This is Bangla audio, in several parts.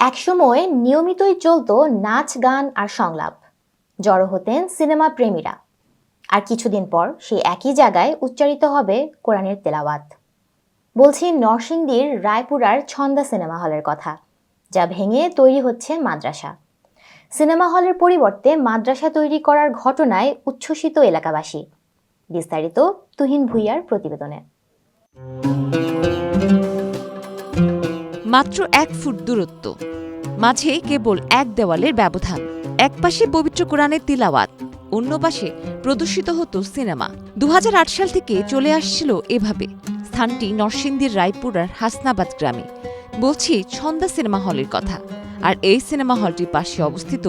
একসময় নিয়মিতই চলতো নাচ গান আর সংলাপ। জড়ো হতেন সিনেমা প্রেমীরা। আর কিছুদিন পর সেই একই জায়গায় উচ্চারিত হবে কোরআনের তেলাওয়াত। বলছি নরসিংদীর রায়পুরার ছন্দা সিনেমা হলের কথা, যা ভেঙে তৈরি হচ্ছে মাদ্রাসা। সিনেমা হলের পরিবর্তে মাদ্রাসা তৈরি করার ঘটনায় উচ্ছ্বসিত এলাকাবাসী। বিস্তারিত তুহিন ভুঁইয়ার প্রতিবেদনে। মাত্র ১ ফুট দূরত্ব, মাঝে কেবল এক দেওয়ালের ব্যবধান। এক পাশে পবিত্র কোরআনের তিলাওয়াত, অন্য পাশে প্রদর্শিত হতো সিনেমা। ২০০৮ সাল থেকে চলে আসছিল এভাবে। স্থানটি নরসিংদীর রায়পুরার হাসনাবাদ গ্রামে। বলছি ছন্দা সিনেমা হলের কথা। আর এই সিনেমা হলটির পাশে অবস্থিত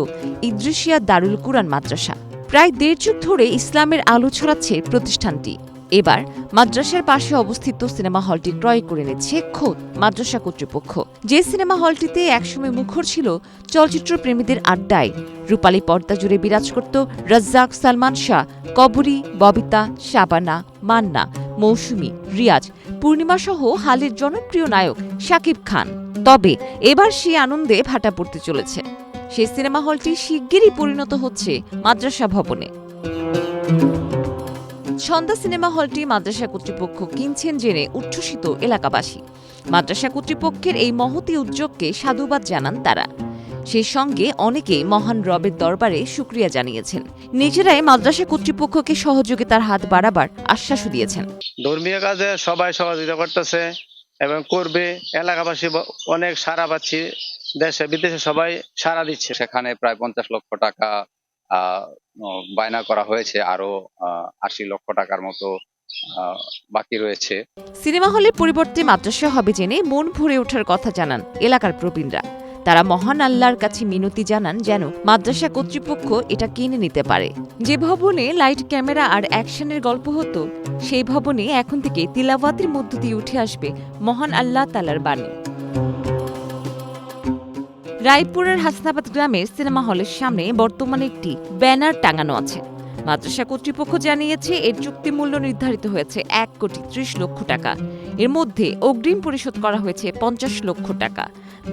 ইদ্রিসিয়া দারুল কুরআন মাদ্রাসা। প্রায় ১.৫ যুগ ধরে ইসলামের আলো ছড়াচ্ছে প্রতিষ্ঠানটি। এবার মাদ্রাসার পাশে অবস্থিত সিনেমা হলটি ক্রয় করে নিচ্ছে খোদ মাদ্রাসা কর্তৃপক্ষ। যে সিনেমা হলটিতে একসময় মুখর ছিল চলচ্চিত্র প্রেমীদের আড্ডায়। রূপালী পর্দা জুড়ে বিরাজ করত রাজ্জাক, সালমান শাহ, কবরী, ববিতা, শাবানা, মান্না, মৌসুমী, রিয়াজ, পূর্ণিমা সহ হালের জনপ্রিয় নায়ক শাকিব খান। তবে এবার সেই আনন্দে ভাটা পড়তে চলেছে। সেই সিনেমা হলটি শিগগিরই পরিণত হচ্ছে মাদ্রাসা ভবনে। ছন্দা সিনেমা হলটি মাদ্রাসা কর্তৃপক্ষ কিনছেন জেনে উচ্ছ্বসিত এলাকাবাসী। মাদ্রাসা কর্তৃপক্ষের এই মহতী উদ্যোগকে সাধুবাদ জানান তারা। সেই সঙ্গে অনেকেই মহান রবের দরবারে শুকরিয়া জানিয়েছেন। নিজেরাই মাদ্রাসা কর্তৃপক্ষকে সহযোগিতার হাত বাড়াবার আশ্বাসও দিয়েছেন। ধর্মীয় কাজে সবাই সহযোগিতা করতেছে এবং করবে। এলাকাবাসী অনেক সাড়া পাচ্ছি, দেশে বিদেশে সবাই সাড়া দিচ্ছে। সেখানে প্রায় ৫০ লক্ষ টাকা বায়না করা হয়েছে, আরো ৮০ লক্ষ টাকার মতো বাকি রয়েছে। সিনেমা হলের পরিবর্তে মাদ্রাসা হবে জেনে মন ভরে ওঠার কথা জানান এলাকার প্রবীণরা। তারা মহান আল্লাহর কাছে মিনতি জানান যেন মাদ্রাসা কর্তৃপক্ষ এটা কিনে নিতে পারে। যে ভবনে লাইট, ক্যামেরা আর অ্যাকশনের গল্প হতো, সেই ভবনে এখন থেকে তিলাওয়াতের মধ্য দিয়ে উঠে আসবে মহান আল্লাহ তাআলার বাণী। রায়পুরের হাসনাবাদ গ্রামের সিনেমা হলের সামনে বর্তমানে একটি ব্যানার টাঙানো আছে। মাদ্রাসা কর্তৃপক্ষ জানিয়েছে এর চুক্তি মূল্য নির্ধারিত হয়েছে ১,৩০,০০,০০০ টাকা। এর মধ্যে অগ্রিম পরিশোধ করা হয়েছে ৫০ লক্ষ টাকা।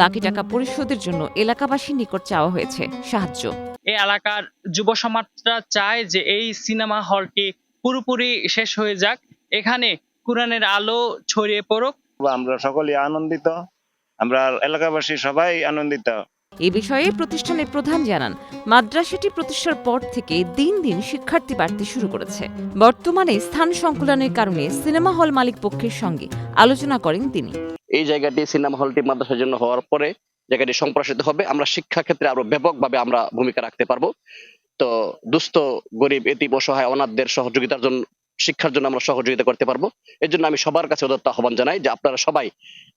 বাকি টাকা পরিশোধের জন্য এলাকাবাসীর নিকট চাওয়া হয়েছে সাহায্য। এই এলাকার যুব সমাজরা চায় যে এই সিনেমা হলটি পুরোপুরি শেষ হয়ে যাক, এখানে কোরআনের আলো ছড়িয়ে পড়ুক। আমরা সকলেই আনন্দিত, আমরা এলাকাবাসী সবাই আনন্দিত। এ বিষয়ে প্রতিষ্ঠানের প্রধান জানান, মাদ্রাসাটি প্রতিষ্ঠার পর থেকে দিন দিন শিক্ষার্থী বাড়তে শুরু করেছে। বর্তমানে স্থান সংকুলনের কারণে সিনেমা হল মালিক পক্ষের সঙ্গে আলোচনা করেন তিনি। এই জায়গাটি সিনেমা হলটি মাদ্রাসার জন্য হওয়ার পরে জায়গাটি সম্প্রসারিত হবে। আমরা শিক্ষা ক্ষেত্রে আরো ব্যাপকভাবে আমরা ভূমিকা রাখতে পারবো। তো দুস্থ, গরিব, এতিম, অসহায়, অনাথদের সহযোগিতার জন্য, শিক্ষার জন্য আমরা সহযোগিতা করতে পারবো। এর জন্য আমি সবার কাছে উদাত্ত আহ্বান জানাই যে আপনারা সবাই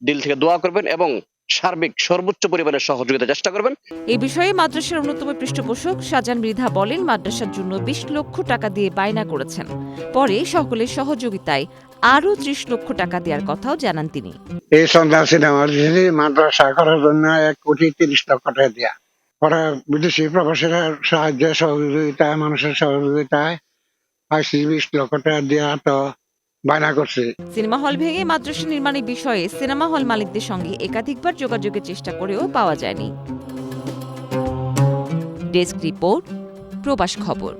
দিল থেকে দোয়া করবেন এবং সার্বিক সর্বোচ্চ পরিমাণের সহযোগিতার চেষ্টা করবেন। এই বিষয়ে মাদ্রাসার অন্যতম পৃষ্ঠপোষক শাহজাহান মৃধা বলেন, মাদ্রাসার জন্য ২০ লক্ষ টাকা দিয়ে বায়না করেছেন। পরে সকলের সহযোগিতায় আরো ৩০ লক্ষ টাকা দেওয়ার কথাও জানান তিনি। এই সন্ধ্যা সিনেমা মাদ্রাসা করার জন্য ১,৩০,০০,০০০ টাকা দেয়া, পরে বিদেশি প্রবাসীরা সাহায্য সহযোগিতায়, মানুষের সহযোগিতায় ২০ লক্ষ টাকা দেওয়া তো বায়না করছে। সিনেমা হল ভেঙে মাদ্রাসা নির্মাণের বিষয়ে সিনেমা হল মালিকদের সঙ্গে একাধিকবার যোগাযোগের চেষ্টা করেও পাওয়া যায়নি। ডেস্ক রিপোর্ট, প্রবাস খবর।